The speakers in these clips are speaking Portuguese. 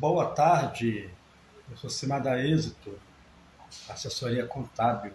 Boa tarde, eu sou Cimada Êxito, assessoria contábil.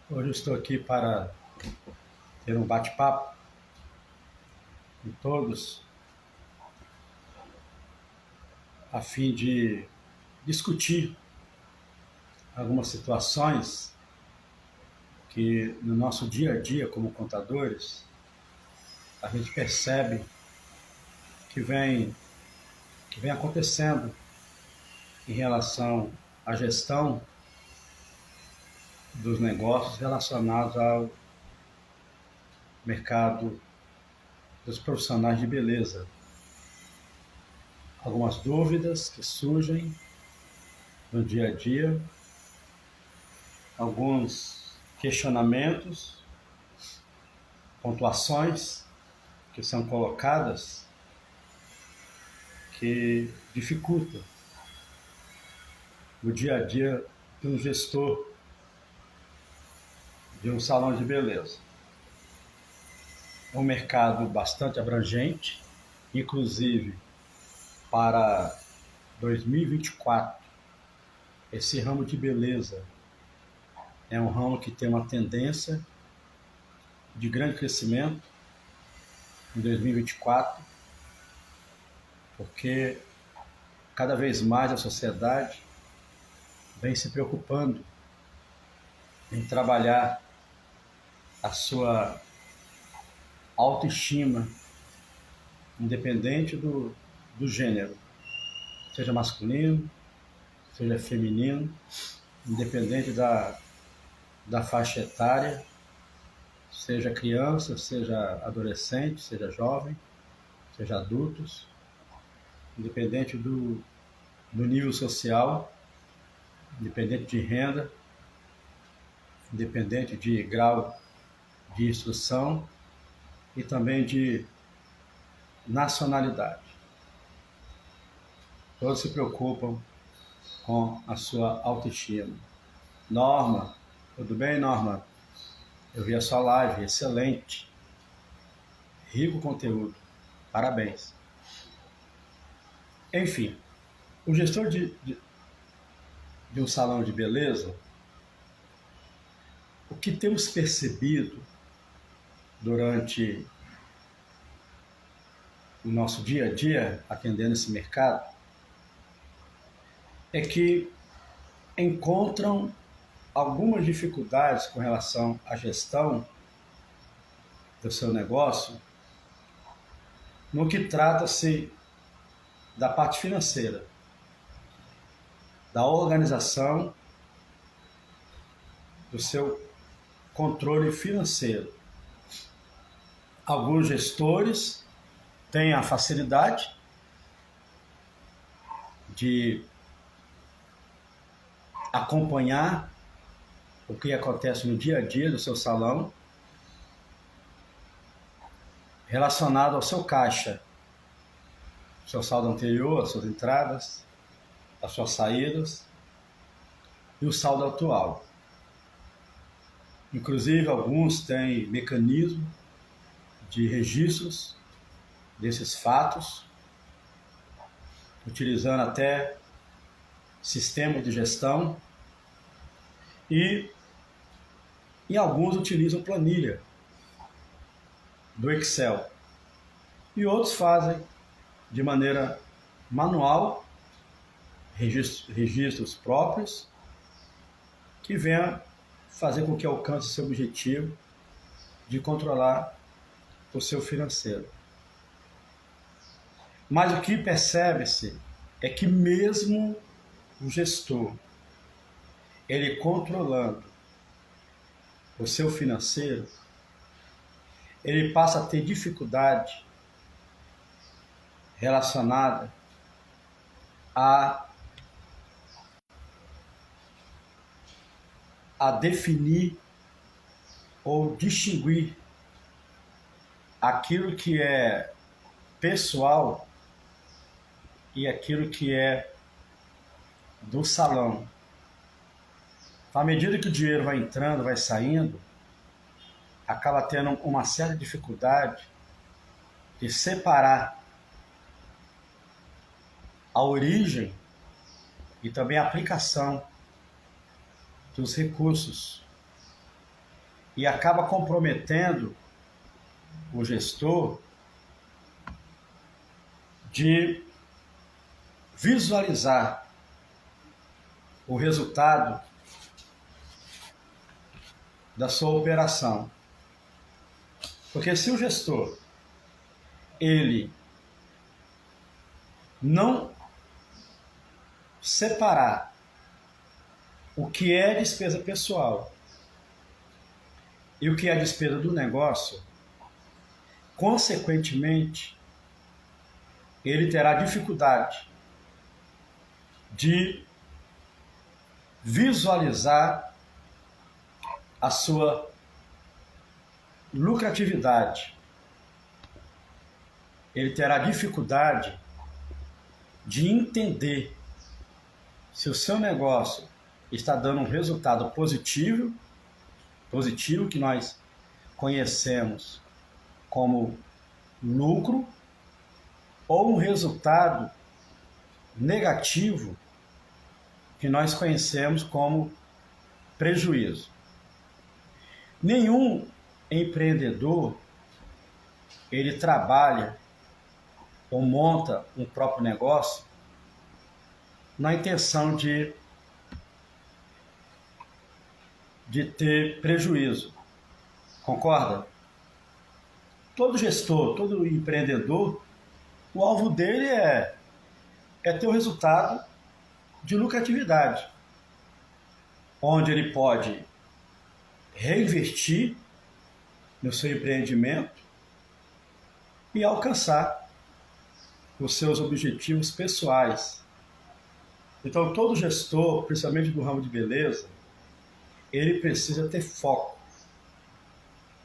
Hoje eu estou aqui para ter um bate-papo com todos, a fim de discutir algumas situações que no nosso dia a dia como contadores a gente percebe que vem acontecendo em relação à gestão dos negócios relacionados ao mercado dos profissionais de beleza. Algumas dúvidas que surgem no dia a dia, alguns questionamentos, pontuações que são colocadas que dificultam o dia a dia de um gestor de um salão de beleza. É um mercado bastante abrangente, inclusive para 2024. Esse ramo de beleza é um ramo que tem uma tendência de grande crescimento em 2024, porque cada vez mais a sociedade vem se preocupando em trabalhar a sua autoestima, independente do gênero, seja masculino, seja feminino, independente da faixa etária, seja criança, seja adolescente, seja jovem, seja adultos, independente do nível social, independente de renda, independente de grau de instrução e também de nacionalidade. Todos se preocupam com a sua autoestima. Norma, tudo bem, Norma? Eu vi a sua live, excelente. Rico conteúdo, parabéns. Enfim, o gestor de um salão de beleza, o que temos percebido durante o nosso dia a dia, atendendo esse mercado, é que encontram algumas dificuldades com relação à gestão do seu negócio, no que trata-se da parte financeira, da organização do seu controle financeiro. Alguns gestores têm a facilidade de acompanhar o que acontece no dia a dia do seu salão relacionado ao seu caixa, seu saldo anterior, as suas entradas, as suas saídas e o saldo atual. Inclusive, alguns têm mecanismo de registros desses fatos, utilizando até sistema de gestão, e alguns utilizam planilha do Excel e outros fazem de maneira manual registros próprios que venham fazer com que alcance seu objetivo de controlar o seu financeiro. Mas o que percebe-se é que mesmo o gestor, ele controlando o seu financeiro, ele passa a ter dificuldade relacionada a definir ou distinguir aquilo que é pessoal e aquilo que é do salão. À medida que o dinheiro vai entrando, vai saindo, acaba tendo uma certa dificuldade de separar a origem e também a aplicação dos recursos e acaba comprometendo o gestor de visualizar o resultado da sua operação. Porque se o gestor ele não separar o que é despesa pessoal e o que é despesa do negócio, consequentemente, ele terá dificuldade de visualizar a sua lucratividade. Ele terá dificuldade de entender se o seu negócio está dando um resultado positivo que nós conhecemos como lucro, ou um resultado negativo que nós conhecemos como prejuízo. Nenhum empreendedor ele trabalha ou monta um próprio negócio na intenção de ter prejuízo. Concorda? Todo gestor, todo empreendedor, o alvo dele é ter o resultado de lucratividade, onde ele pode reinvestir no seu empreendimento e alcançar os seus objetivos pessoais. Então, todo gestor, principalmente do ramo de beleza, ele precisa ter foco,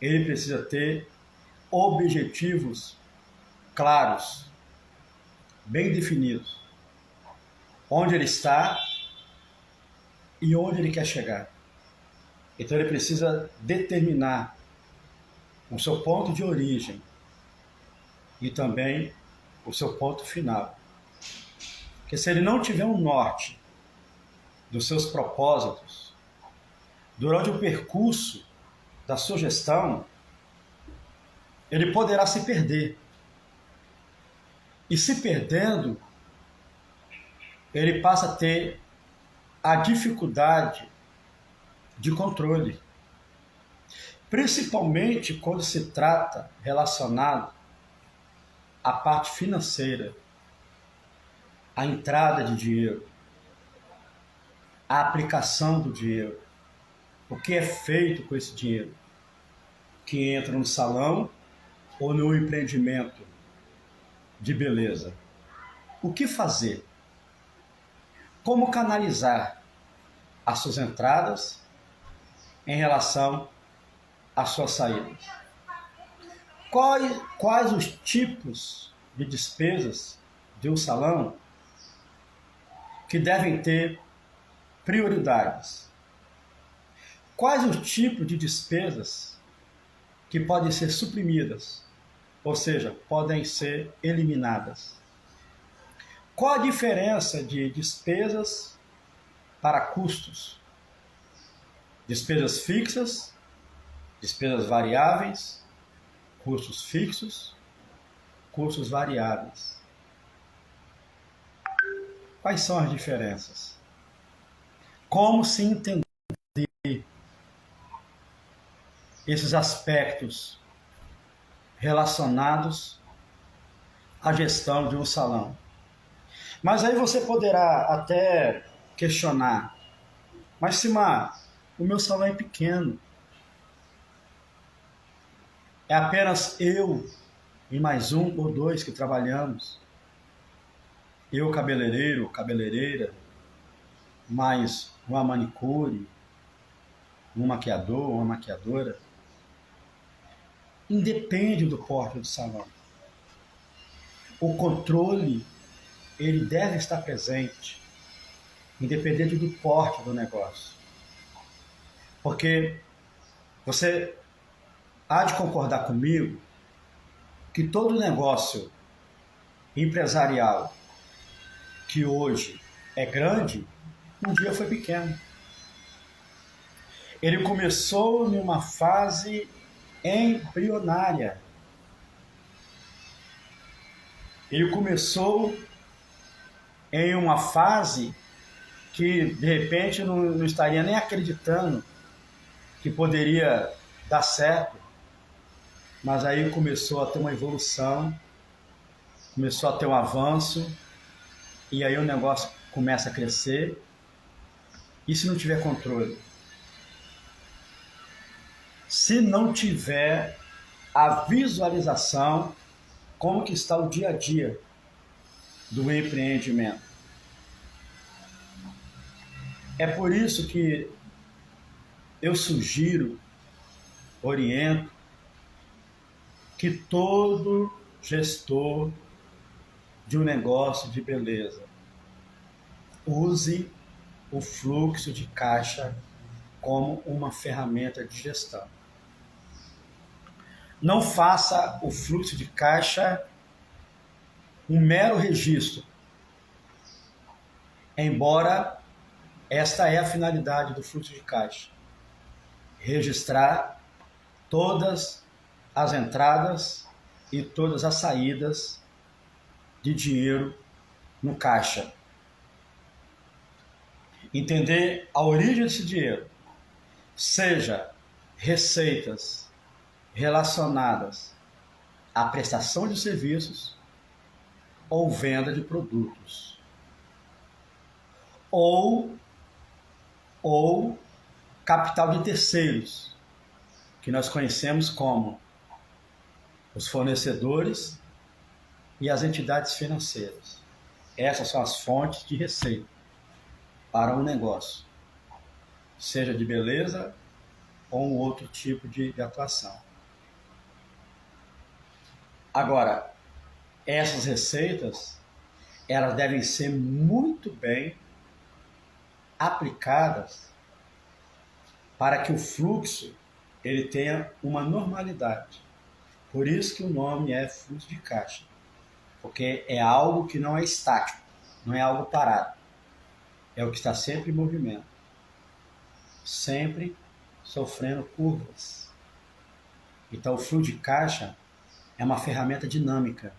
ele precisa ter objetivos claros, bem definidos, onde ele está e onde ele quer chegar. Então ele precisa determinar o seu ponto de origem e também o seu ponto final. Porque se ele não tiver um norte dos seus propósitos, durante o percurso da sua gestão, ele poderá se perder. E se perdendo, ele passa a ter a dificuldade de controle. Principalmente quando se trata relacionado à parte financeira, à entrada de dinheiro, à aplicação do dinheiro, o que é feito com esse dinheiro que entra no salão ou no empreendimento de beleza. O que fazer? Como canalizar as suas entradas em relação às suas saídas? Quais os tipos de despesas de um salão que devem ter prioridades? Quais os tipos de despesas que podem ser suprimidas, ou seja, podem ser eliminadas? Qual a diferença de despesas para custos? Despesas fixas, despesas variáveis, custos fixos, custos variáveis. Quais são as diferenças? Como se entender esses aspectos relacionados à gestão de um salão? Mas aí você poderá até questionar, mas Simar, o meu salão é pequeno. É apenas eu e mais um ou dois que trabalhamos. Eu, cabeleireiro, cabeleireira, mais uma manicure, um maquiador, uma maquiadora. Independe do porte do salão. O controle, ele deve estar presente, independente do porte do negócio. Porque você há de concordar comigo que todo negócio empresarial que hoje é grande, um dia foi pequeno. Ele começou numa fase embrionária. Ele começou em uma fase que, de repente, não estaria nem acreditando que poderia dar certo. Mas aí começou a ter uma evolução, começou a ter um avanço, e aí o negócio começa a crescer. E se não tiver controle? Se não tiver a visualização, como que está o dia a dia do empreendimento? É por isso que eu sugiro, oriento, que todo gestor de um negócio de beleza use o fluxo de caixa como uma ferramenta de gestão. Não faça o fluxo de caixa um mero registro, embora esta é a finalidade do fluxo de caixa: registrar todas as entradas e todas as saídas de dinheiro no caixa. Entender a origem desse dinheiro, seja receitas relacionadas à prestação de serviços ou venda de produtos, ou capital de terceiros, que nós conhecemos como os fornecedores e as entidades financeiras. Essas são as fontes de receita para um negócio, seja de beleza ou um outro tipo de atuação. Agora, essas receitas, elas devem ser muito bem aplicadas para que o fluxo ele tenha uma normalidade. Por isso que o nome é fluxo de caixa, porque é algo que não é estático, não é algo parado. É o que está sempre em movimento, sempre sofrendo curvas. Então o fluxo de caixa é uma ferramenta dinâmica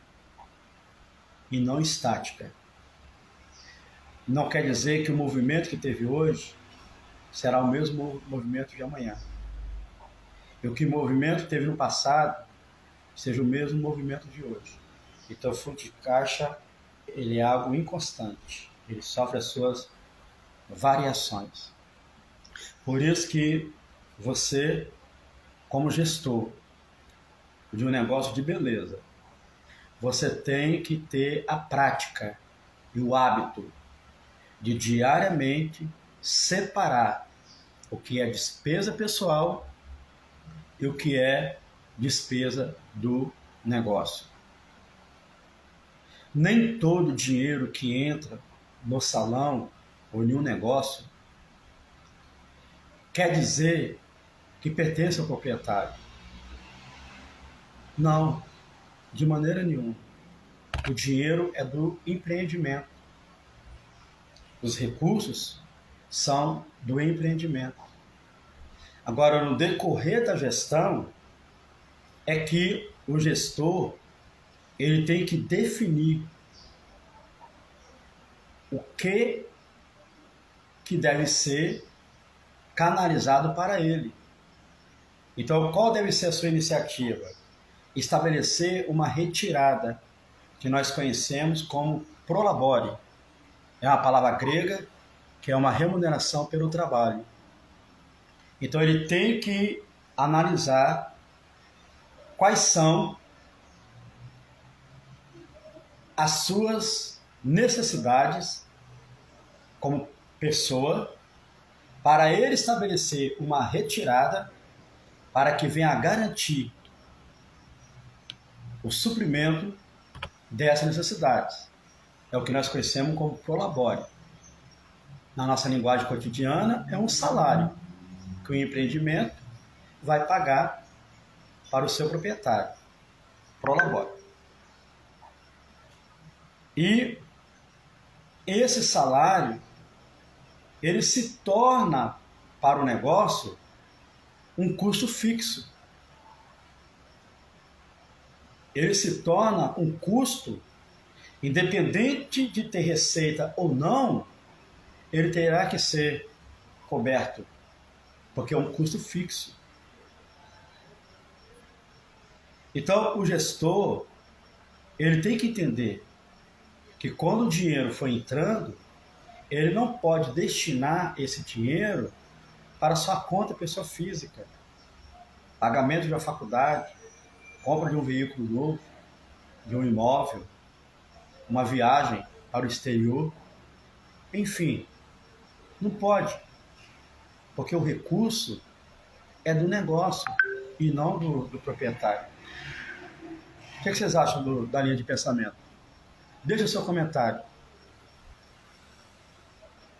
e não estática. Não quer dizer que o movimento que teve hoje será o mesmo movimento de amanhã. E o que o movimento teve no passado seja o mesmo movimento de hoje. Então o fluxo de caixa ele é algo inconstante. Ele sofre as suas variações. Por isso que você, como gestor de um negócio de beleza, você tem que ter a prática e o hábito de diariamente separar o que é despesa pessoal e o que é despesa do negócio. Nem todo dinheiro que entra no salão ou em um negócio quer dizer que pertence ao proprietário. Não, de maneira nenhuma. O dinheiro é do empreendimento. Os recursos são do empreendimento. Agora, no decorrer da gestão, é que o gestor ele tem que definir o que deve ser canalizado para ele. Então, qual deve ser a sua iniciativa? Estabelecer uma retirada, que nós conhecemos como prolabore. É uma palavra grega que é uma remuneração pelo trabalho. Então, ele tem que analisar quais são as suas necessidades como pessoa, para ele estabelecer uma retirada para que venha a garantir o suprimento dessas necessidades. É o que nós conhecemos como prolabore. Na nossa linguagem cotidiana, é um salário que o empreendimento vai pagar para o seu proprietário. Prolabore. E esse salário ele se torna para o negócio um custo fixo. Ele se torna um custo, independente de ter receita ou não, ele terá que ser coberto, porque é um custo fixo. Então, o gestor, ele tem que entender que quando o dinheiro for entrando, ele não pode destinar esse dinheiro para sua conta pessoa física, pagamento de uma faculdade, compra de um veículo novo, de um imóvel, uma viagem para o exterior, enfim, não pode, porque o recurso é do negócio e não do proprietário. O que vocês acham da linha de pensamento? Deixe o seu comentário.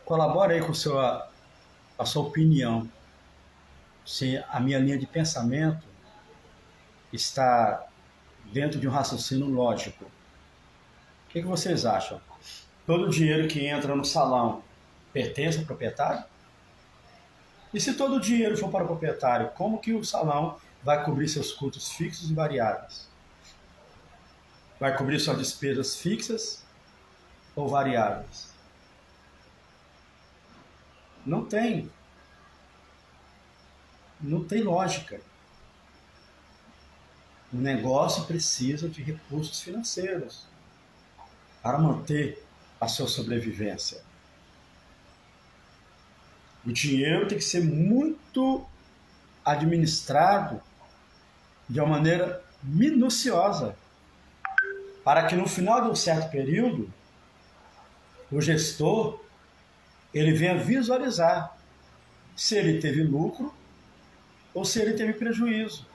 Colabore aí com a sua opinião. Se a minha linha de pensamento está dentro de um raciocínio lógico. O que vocês acham? Todo o dinheiro que entra no salão pertence ao proprietário? E se todo o dinheiro for para o proprietário, como que o salão vai cobrir seus custos fixos e variáveis? Vai cobrir suas despesas fixas ou variáveis? Não tem. Não tem lógica. O negócio precisa de recursos financeiros para manter a sua sobrevivência. O dinheiro tem que ser muito administrado de uma maneira minuciosa, para que no final de um certo período, o gestor ele venha visualizar se ele teve lucro ou se ele teve prejuízo.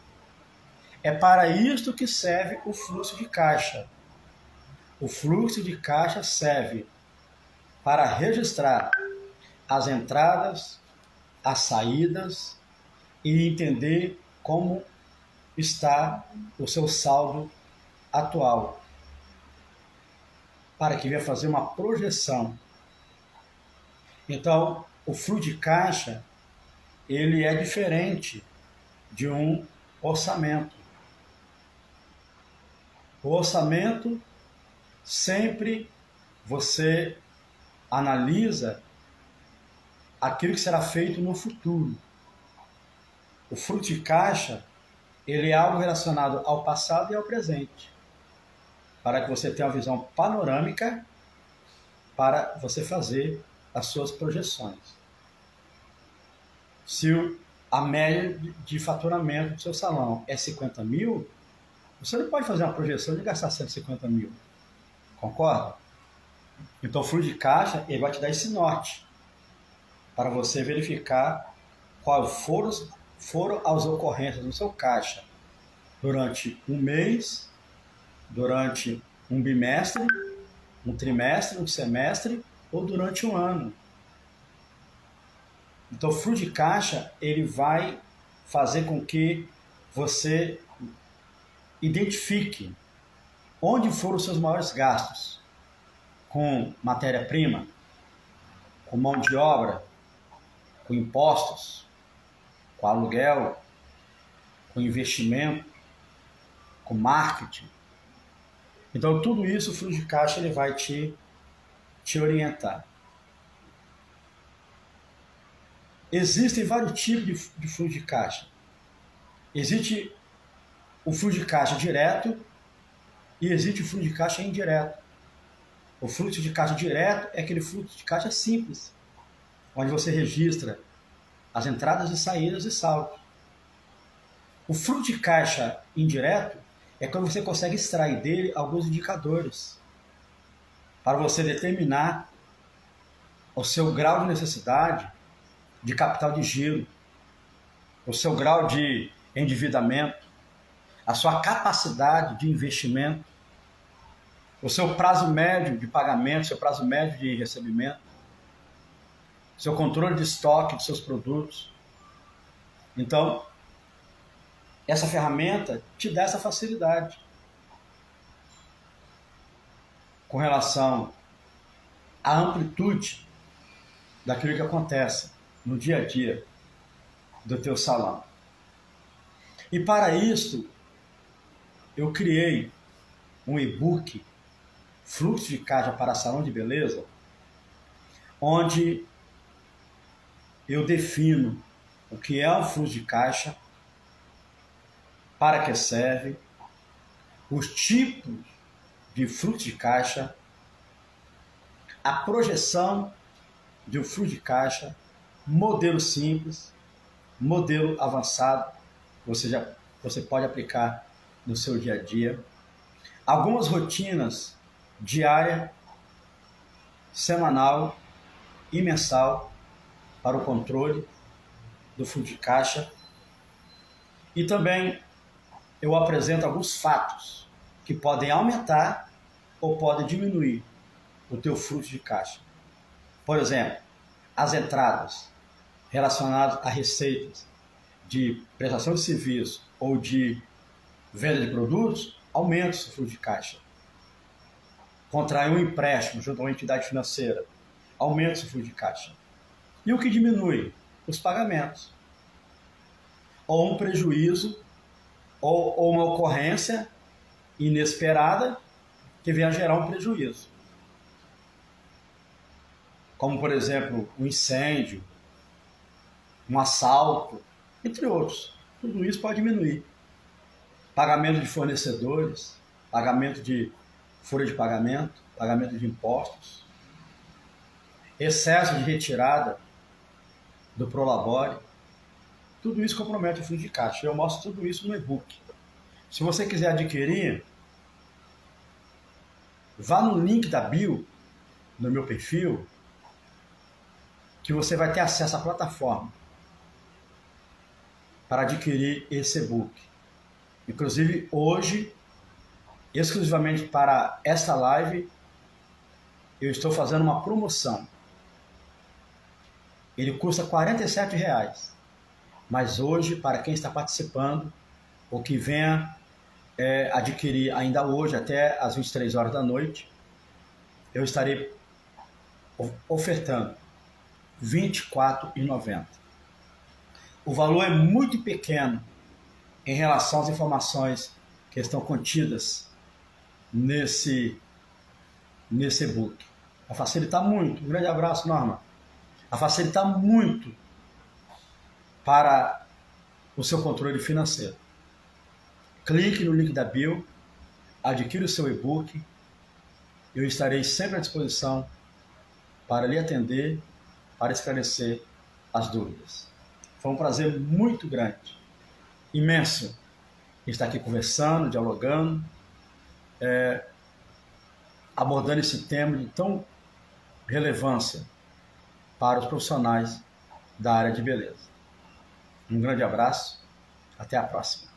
É para isto que serve o fluxo de caixa. O fluxo de caixa serve para registrar as entradas, as saídas e entender como está o seu saldo atual, para que venha fazer uma projeção. Então, o fluxo de caixa ele é diferente de um orçamento. O orçamento sempre você analisa aquilo que será feito no futuro. O fluxo de caixa ele é algo relacionado ao passado e ao presente, para que você tenha uma visão panorâmica para você fazer as suas projeções. Se a média de faturamento do seu salão é 50 mil, você não pode fazer uma projeção de gastar 150 mil. Concorda? Então o fluxo de caixa ele vai te dar esse norte para você verificar quais foram as ocorrências no seu caixa durante um mês, durante um bimestre, um trimestre, um semestre ou durante um ano. Então o fluxo de caixa ele vai fazer com que você identifique onde foram os seus maiores gastos, com matéria-prima, com mão de obra, com impostos, com aluguel, com investimento, com marketing. Então tudo isso o fluxo de caixa ele vai te orientar. Existem vários tipos de fluxo de caixa. Existe o fluxo de caixa direto e existe o fluxo de caixa indireto. O fluxo de caixa direto é aquele fluxo de caixa simples, onde você registra as entradas e saídas e saldos. O fluxo de caixa indireto é quando você consegue extrair dele alguns indicadores para você determinar o seu grau de necessidade de capital de giro, o seu grau de endividamento, a sua capacidade de investimento, o seu prazo médio de pagamento, seu prazo médio de recebimento, seu controle de estoque dos seus produtos. Então, essa ferramenta te dá essa facilidade com relação a amplitude daquilo que acontece no dia a dia do teu salão. E para isso, eu criei um e-book, Fluxo de Caixa para Salão de Beleza, onde eu defino o que é o fluxo de caixa, para que serve, os tipos de fluxo de caixa, a projeção de um fluxo de caixa, modelo simples, modelo avançado, você pode aplicar no seu dia a dia. Algumas rotinas diária, semanal e mensal para o controle do fluxo de caixa. E também eu apresento alguns fatos que podem aumentar ou podem diminuir o teu fluxo de caixa. Por exemplo, as entradas relacionadas a receitas de prestação de serviço ou de venda de produtos, aumenta o seu fluxo de caixa. Contrair um empréstimo junto a uma entidade financeira, aumenta o seu fluxo de caixa. E o que diminui? Os pagamentos. Ou um prejuízo, ou uma ocorrência inesperada que venha a gerar um prejuízo. Como, por exemplo, um incêndio, um assalto, entre outros. Tudo isso pode diminuir. Pagamento de fornecedores, pagamento de folha de pagamento, pagamento de impostos, excesso de retirada do Prolabore, tudo isso compromete o fluxo de caixa. Eu mostro tudo isso no e-book. Se você quiser adquirir, vá no link da bio, no meu perfil, que você vai ter acesso à plataforma para adquirir esse e-book. Inclusive, hoje, exclusivamente para esta live, eu estou fazendo uma promoção. Ele custa R$ 47,00. Mas hoje, para quem está participando, ou que venha adquirir ainda hoje, até às 23 horas da noite, eu estarei ofertando R$ 24,90. O valor é muito pequeno em relação às informações que estão contidas nesse e-book. Vai facilitar muito. Um grande abraço, Norma. Vai facilitar muito para o seu controle financeiro. Clique no link da bio, adquira o seu e-book. Eu estarei sempre à disposição para lhe atender, para esclarecer as dúvidas. Foi um prazer muito grande, imenso, estar aqui conversando, dialogando, abordando esse tema de tão relevância para os profissionais da área de beleza. Um grande abraço, até a próxima.